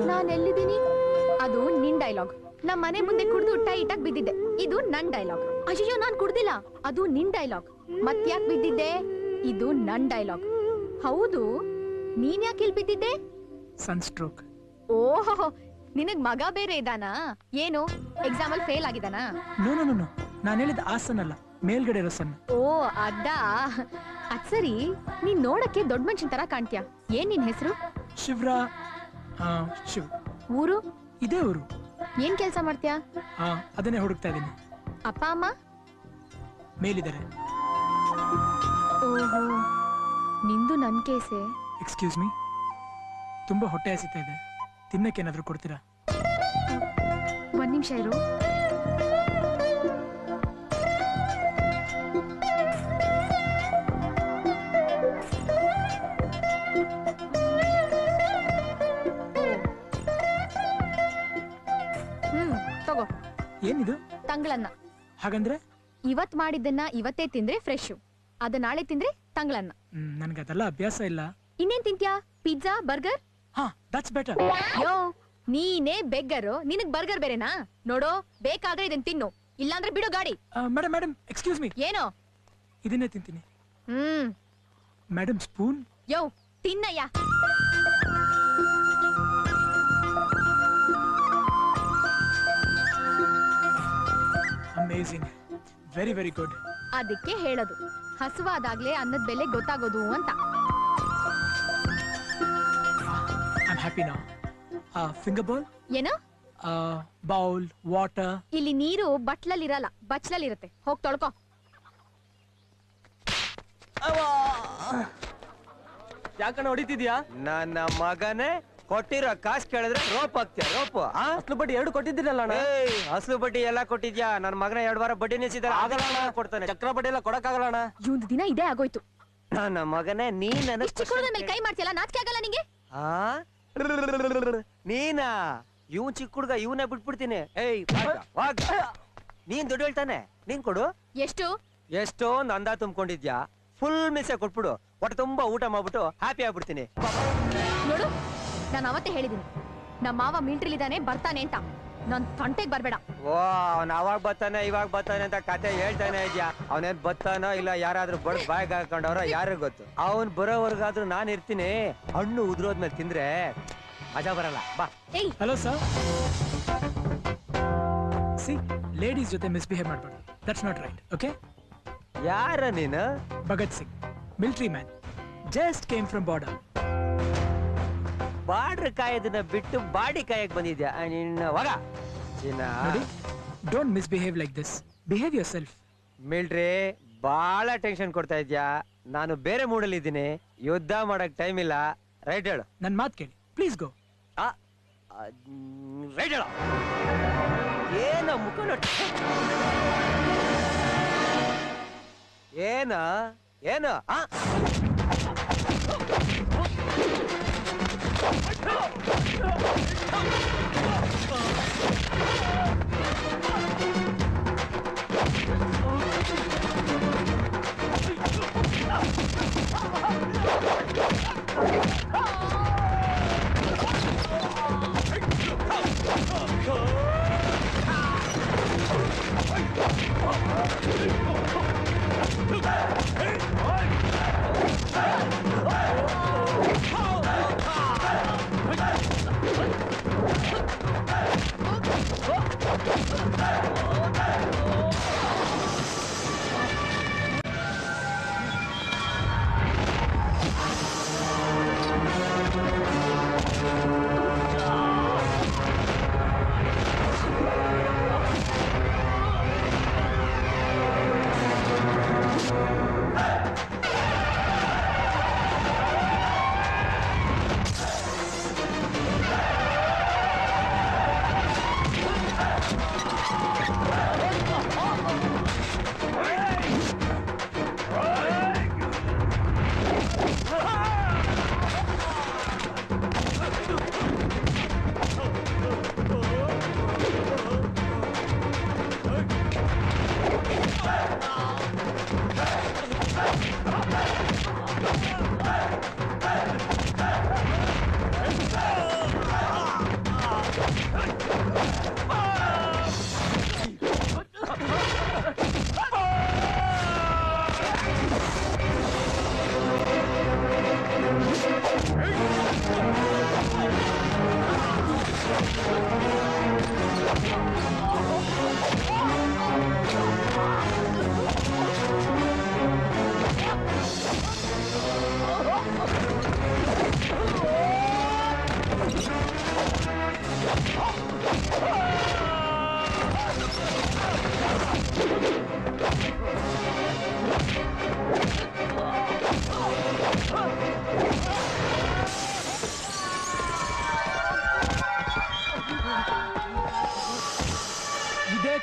ನಾನೆಲ್ಲಿದ್ದೀನಿ? ಅದು ನಿನ್ ಡೈಲಾಗ್. ನಮ್ಮ ಮನೆ ಮುಂದೆ ಕುಡ್ದು ಟೈಟಾಗಿ ಬಿದ್ದಿದ್ದೆ. ಇದು ನನ್ ಡೈಲಾಗ್. ಅಯ್ಯೋ ನಾನ್ ಕುಡ್ದಿಲ್ಲ. ಅದು ನಿನ್ ಡೈಲಾಗ್. ಮತ್ತ್ಯಾಕ್ ಬಿದ್ದಿದ್ದೆ? ಇದು ನನ್ ಡೈಲಾಗ್. ಹೌದು, ನೀನ್ ಯಾಕೆ ಇಲ್ಲಿ ಬಿದ್ದಿದ್ದೆ? ಸನ್ಸ್ಟ್ರೋಕ್. ಓಹೋ, ನಿನಗ್ ಮಗ ಬೇರೆ ಇದಾನಾ? ಏನು ಎಕ್ಸಾಮ್ ಅಲ್ಲಿ ಫೇಲ್ ಆಗಿದಾನಾ? ನೋ ನೋ ನೋ, ನಾನು ಹೇಳಿದ ಆ ಸನ್ ಅಲ್ಲ, ಮೇಲ್ಗಡೆ ಇರೋ ಸನ್. ಓ ಅದಾ. ಅದ್ ಸರಿ, ನೀನ್ ನೋಡಕ್ಕೆ ದೊಡ್ಡ ಮನುಷ್ಯನ್ ತರ ಕಾಣ್ತೀಯ. ಏನ್ ನಿನ್ ಹೆಸರು? ಶಿವ್ರಾ. ಶಿವ್. ಊರು? ಇದೇ ಊರು. ಏನ್ ಕೆಲ್ಸ ಮಾಡ್ತೀಯಾ? ಅದನ್ನೇ ಹುಡುಕ್ತಾ ಇದೀನಿ. ಅಪ್ಪ ಅಮ್ಮ ಮೇಲಿದ್ದಾರೆ. ಓಹೋ, ನಿಂದು ನನ್ ಕೇಸೆ. ಎಕ್ಸ್ಕ್ಯೂಸ್ ಮೀ, ತುಂಬಾ ಹೊಟ್ಟೆ ಹಸಿತಾ ಇದೆ, ತಿನ್ನಕ್ಕೇನಾದ್ರೂ ಕೊಡ್ತೀರಾ? ಒಂದ್ ನಿಮಿಷ ಇರು. ತಗೋ. ಏನಿದು? ತಂಗಳನ್ನ. ಹಾಗಂದ್ರೆ ಇವತ್ ಮಾಡಿದ್ದನ್ನ ಇವತ್ತೇ ತಿಂದ್ರೆ ಫ್ರೆಶ್, ಅದ ನಾಳೆ ತಿಂದ್ರೆ ತಂಗಳನ್ನ. ನನ್ಗದೆಲ್ಲ ಅಭ್ಯಾಸ ಇಲ್ಲ. ಇನ್ನೇನ್ ತಿಂತ್ಯಾ? Pizza, burger? That's better. Yo, ನೀನೇ ಬೆಗ್ಗರು, ನಿನಗ್ ಬರ್ಗರ್ ಬೇರೆನಾ? ನೋಡೋ, ಬೇಕಾದ್ರೆ ಇದನ್ ತಿನ್ನು, ಇಲ್ಲಾಂದ್ರೆ ಬಿಡು ಗಾಡಿ. Madam madam, excuse me. ಏನೋ? ಇದನ್ನೇ ತಿಂತೀನಿ. Madam, spoon. ಯೋ, ತಿನ್ನಯ್ಯ. Amazing, very very good. ಅದಕ್ಕೆ ಹೇಳೋದು, ಹಸುವಾದಾಗ್ಲೇ ಅನ್ನದ ಬೆಲೆ ಗೊತ್ತಾಗೋದು ಅಂತ. I am happy now. Finger bowl? ಏನು? Bowl, water. ಇಲ್ಲಿ ನೀರು ಬಟ್ಲಲ್ಲಿರಲ್ಲ, ಬಚ್ಲಲ್ಲಿರುತ್ತೆ. ಹೋಗ್ ತೊಳ್ಕೊ. ಯಾಕಣ್ಣ ಹೊಡಿತಿದ್ಯಾ? ನನ್ನ ಮಗನೇ, ಕೊಟ್ಟಿರೋ ಕಾಸು ಕೇಳಿದ್ರೆ ರೋಪ್ ಹಾಕ್ತೀಯ? ರೋಪ್? ಅಸ್ಲು ಬಡ್ಡಿ 2 ಕೊಟ್ಟಿದ್ದೀರಲ್ಲ ಅಣ್ಣ. ಅಸಲು ಬಡ್ಡಿ ಎಲ್ಲ ಕೊಟ್ಟಿದ್ಯಾ? ನನ್ನ ಮಗನ 2 ವಾರ ಬಡ್ಡಿ ನಿಲ್ಸಿದಾರೆ. ಆಗಲ್ಲ ಕೊಡ್ತಾನೆ. ಚಕ್ರ ಬಡ್ಡಿ ಎಲ್ಲ ಕೊಡಕ್ಕಾಗಲ್ಲ ಅಣ್ಣ. ಇವಂದು ದಿನ ಇದೇ ಆಗೋಯ್ತು. ನನ್ನ ಮಗನೇ, ನೀನ್ ನನಗೆ ಚಿಕ್ಕ ಹುಡುಗನ ಮೇಲೆ ಕೈ ಮಾಡ್ತಿಯಲ್ಲ, ನಾಚಿಕೆ ಆಗಲ್ಲ ನಿಂಗೆ? ನೀನಾ? ಇವನ್ ಚಿಕ್ಕ ಹುಡುಗ, ಇವನೇ ಬಿಟ್ಬಿಡ್ತೀನಿ. ನೀನ್ ದುಡ್ಡು ಹೇಳ್ತಾನೆ, ನೀನ್ ಕೊಡು. ಎಷ್ಟು? ಎಷ್ಟೊಂದು ಅಂದ ತುಂಬ್ಕೊಂಡಿದ್ಯಾ? ಫುಲ್ ಮಿಸ್ಸೆ ಕೊಟ್ಬಿಡು, ಹೊಟ್ಟೆ ತುಂಬಾ ಊಟ ಮಾಡ್ಬಿಟ್ಟು ಹ್ಯಾಪಿ ಆಗ್ಬಿಡ್ತೀನಿ. ನೋಡು, ನಾನು ಅವತ್ತೇ ಹೇಳಿದೀನಿ, ನಮ್ಮ ಮಾವ ಮಿಲ್ಟ್ರಿಲಿದ್ದಾನೆ, ಬರ್ತಾನೆ ಅಂತ. ನನ್ ತಂಟೆಗ್ ಬರ್ಬೇಡ. ಓ, ಅವ್ನ ಅವಾಗ ಬರ್ತಾನೆ ಇವಾಗ ಬರ್ತಾನೆ ಅಂತ ಕತೆ ಹೇಳ್ತಾನೆ ಇದ್ಯಾ? ಅವನೇನ್ ಬರ್ತಾನೋ ಇಲ್ಲ ಯಾರಾದ್ರೂ ಬಡ್ ಬಾಯ್ಗೆ ಹಾಕೊಂಡವ್ರ ಯಾರಿಗ್ ಗೊತ್ತು? ಅವನ್ ಬರೋವರ್ಗಾದ್ರೂ ನಾನ್ ಇರ್ತೀನಿ. ಹಣ್ಣು ಉದ್ರೋದ್ಮೇಲೆ ತಿಂದ್ರೆ ಮಜಾ ಬರಲ್ಲ. ಬಾ. Hello sir. ಸಿ, ಲೇಡೀಸ್ ಜೊತೆ ಮಿಸ್ಬಿಹೇವ್ ಮಾಡ್ಬಾರ್ದು. That's not right. ಓಕೆ? ಯಾರ ನೀನು? Bhagat Singh, military man, just came from border. Border ಕಾಯೋದನ್ನ ಬಿಟ್ಟು ಬಾಡಿ ಕಾಯಕ್ ಬಂದಿದ್ಯಾ ನಿನ್ನ ಮಗ? Don't misbehave like this. Behave yourself. Military, ಬಹಳ ಟೆನ್ಷನ್ ಕೊಡ್ತಾ ಇದ್ಯಾ. ನಾನು ಬೇರೆ ಮೂಡಲ್ಲಿ ಇದ್ದೀನಿ, ಯುದ್ಧ ಮಾಡಕ್ ಟೈಮ್ ಇಲ್ಲ. ರೈಟ್ ಹೇಳು. ನನ್ ಮಾತ್ ಕೇಳಿ, ಪ್ಲೀಸ್ ಗೋ. ರೈಟ್ ಹೇಳು. ಏನ ಮುಖ ಏನ ಏನ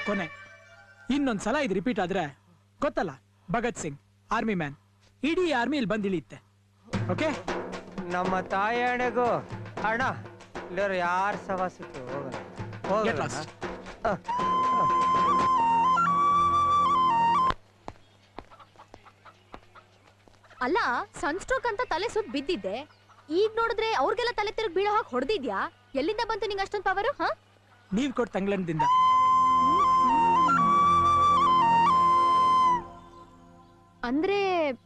ಕೊನೆ. ಇನ್ನೊಂದ್ಸಲ ಇದು ರಿಪೀಟ್ ಆದ್ರೆ ಗೊತ್ತಲ್ಲ, ಭಗತ್ ಸಿಂಗ್ ಆರ್ಮಿ ಮ್ಯಾನ್, ಇಡೀ ಆರ್ಮಿ ಇಲ್ಲಿ ಬಂದು ಇಳಿಯುತ್ತೆ. ಓಕೆ? ನಮ್ಮ ತಾಯಿ ಅಣ್ಣೆಗೂ ಅಣ್ಣ ಇಲ್ಲರ ಯಾರ ಸವಾಸತ್ತು Get lost. ಅಲ್ಲ, ಸನ್ಸ್ಟ್ರೋಕ್ ಅಂತ ತಲೆ ಸುತ್ತ ಬಿದ್ದಿದ್ದೆ, ಈಗ ನೋಡಿದ್ರೆ ಅವ್ರಿಗೆಲ್ಲ ತಲೆ ತಿರುಗಿ ಬೀಳೋ ಹಾಗೆ ಹೊಡೆದಿದ್ಯಾ? ಎಲ್ಲಿಂದ ಬಂತು ನಿಂಗೆ ಅಷ್ಟೊಂದು ಪವರು? ಹಾ, ನೀವ್ ಕೊಟ್ಟ ತಂಗ್ಲನ್ದಿಂದ. ಅಂದ್ರೆ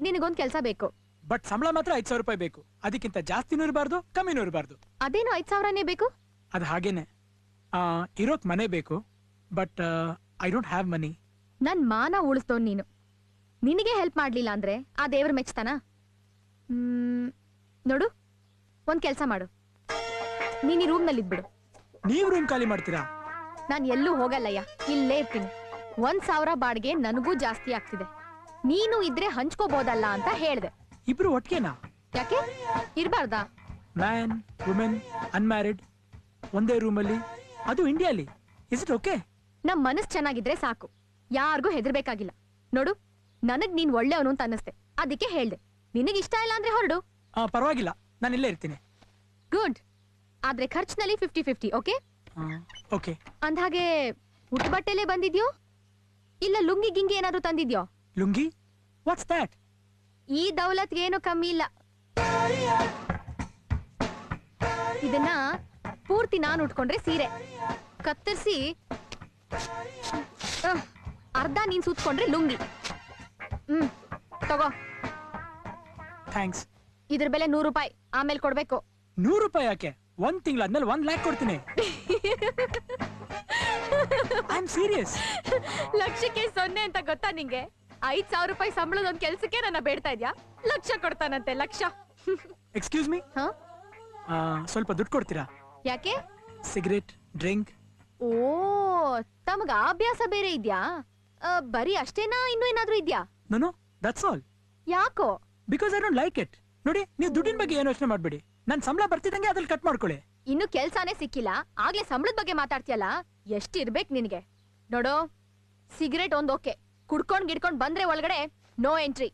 ನಿನಗೊಂದ್ ಕೆಲ್ಸ ಬೇಕು. ಬಟ್ ಸಂಬಳ ಮಾತ್ರ 5,000 ರೂಪಾಯಿ ಬೇಕು. ಅದಕ್ಕಿಂತ ಜಾಸ್ತಿನೂ ಇರಬಾರ್ದು, ಕಮ್ಮಿನೂ ಇರಬಾರ್ದು. ಅದೇನು 5,000ನೇ ಬೇಕು? ಅದು ಹಾಗೇನೆ. ಇರೋಕ್ ಮನೆ ಬೇಕು, but I don't have money. ನನ್ ಮಾನ ಉಳಿಸ್ತೋನ್ ನೀನು. ನಿನಗೆ ಹೆಲ್ಪ್ ಮಾಡ್ಲಿಲ್ಲ ಅಂದ್ರೆ ಆ ದೇವ್ರ ಮೆಚ್ತಾನ? ನೋಡು, ಒಂದ್ ಕೆಲ್ಸ ಮಾಡು, ನೀನ್ ಈ ರೂಮ್ ನಲ್ಲಿ ಇದ್ಬಿಡು. ನೀವ್ ರೂಮ್ ಖಾಲಿ ಮಾಡ್ತೀರಾ? ನಾನ್ ಎಲ್ಲೂ ಹೋಗಲ್ಲಯ್ಯ, ಇಲ್ಲೇ ಇರ್ತೀನಿ. 1,000 ಬಾಡಿಗೆ ನನಗೂ ಜಾಸ್ತಿ ಆಗ್ತಿದೆ. ನೀನು ಇದ್ರೆ ಹಂಚ್ಕೋಬಹುದಲ್ಲ ಅಂತ ಹೇಳ್ದೆ. ಇಬ್ರು ಒಟ್ಟಿಗೆನಾ? ಯಾಕೆ ಇರ್ಬಾರ್ದಾ? ಮ್ಯಾನ್, ವುಮೆನ್, ಅನ್ಮ್ಯಾರಿಡ್ ಒಂದೇ ರೂಮಲ್ಲಿ, ಅದು ಇಂಡಿಯಾಲಿ. Is it okay? ನಮ್ ಮನಸ್ ಚೆನ್ನಾಗಿದ್ರೆ ಸಾಕು, ಯಾರಿಗೂ ಹೆದರ್ಬೇಕಾಗಿಲ್ಲ. ನೋಡು, ನನಗ್ ನೀನ್ ಒಳ್ಳೆಯವನು ಅಂತ ಅನ್ನಿಸ್ತೆ, ಅದಕ್ಕೆ ಹೇಳ್ದೆ. ನಿನಗ್ ಇಷ್ಟ ಇಲ್ಲ ಅಂದ್ರೆ ಹೊರಡು. ಪರವಾಗಿಲ್ಲ, ನಾನು ಇಲ್ಲೇ ಇರ್ತೀನಿ. ಗುಡ್. ಆದ್ರೆ ಖರ್ಚಿನಲ್ಲಿ 50-50. ಓಕೆ? ಓಕೆ. ಅಂದ್ಹಾಗೆ ಉಟ್ ಬಟ್ಟೆಲೆ ಬಂದಿದ್ಯೋ ಇಲ್ಲ ಲುಂಗಿ ಗಿಂಗಿ ಏನಾದ್ರು ತಂದಿದ್ಯೋ? ಲುಂಗಿ? What's that? ಈ ದೌಲತ್ ಏನು ಕಮ್ಮಿ ಇಲ್ಲ. ಇದನ್ನ ಪೂರ್ತಿ ನಾನು ಉಟ್ಕೊಂಡ್ರೆ ಸೀರೆ, ಕತ್ತರಿಸಿ ಅರ್ಧ ನೀನ್ ಸುತ್ಕೊಂಡ್ರೆ ಲುಂಗಿ. ತಗೋ. ಥ್ಯಾಂಕ್ಸ್. ಇದ್ರ ಬೆಲೆ 100 ರೂಪಾಯಿ, ಆಮೇಲೆ ಕೊಡ್ಬೇಕು. 100 ರೂಪಾಯಿ ಯಾಕೆ? 1 ತಿಂಗಳಾದ್ಮೇಲೆ 1 ಲ್ಯಾಕ್ ಕೊಡ್ತೀನಿ. I am serious. ಲಕ್ಷಕ್ಕೆ 0 ಅಂತ ಗೊತ್ತಾ ನಿಂಗೆ? 5,000 ರೂಪಾಯಿ ಸಂಬಳದ ಒಂದ್ ಕೆಲ್ಸಕ್ಕೆ ನನ್ನ ಬೇಡ್ತಾ ಇದ್ಯಾ? ಲಕ್ಷ ಕೊಡ್ತಾನಂತೆ, ಲಕ್ಷ. ಎಕ್ಸ್ಕ್ಯೂಸ್ ಮೀ, ಸ್ವಲ್ಪ ದುಡ್ಡು ಕೊಡ್ತೀರಾ? ಯಾಕೆ? Cigarette, drink. ಓ, ತಮಗ ಅಭ್ಯಾಸ ಬೇರೆ ಇದ್ಯಾ? ಬರೀ ಅಷ್ಟೇನಾ, ಇನ್ನೂ ಏನಾದ್ರೂ ಇದ್ಯಾ? No, that's all. ಯಾಕೋ? Because I don't like it. ನೋಡಿ, ನೀವು ದುಡ್ಡಿನ ಬಗ್ಗೆ ಏನು ಯೋಚನೆ ಮಾಡ್ಬೇಡಿ. ನನ್ ಸಂಬಳ ಬರ್ತಿದ್ದಂಗೆ ಅದ್ರಲ್ಲಿ ಕಟ್ ಮಾಡ್ಕೊಳ್ಳಿ. ಇನ್ನು ಕೆಲ್ಸಾನೇ ಸಿಕ್ಕಿಲ್ಲ, ಆಗ್ಲೇ ಸಂಬಳದ ಬಗ್ಗೆ ಮಾತಾಡ್ತೀಯಲ್ಲ, ಎಷ್ಟಿರ್ಬೇಕು ನಿನ್ಗೆ? ನೋಡೋ, ಸಿಗರೇಟ್ ಒಂದ್ ಓಕೆ, ಕುಡ್ಕೊಂಡ್ ಗಿಡ್ಕೊಂಡ್ ಬಂದ್ರೆ ಒಳಗಡೆ ನೋ ಎಂಟ್ರಿ.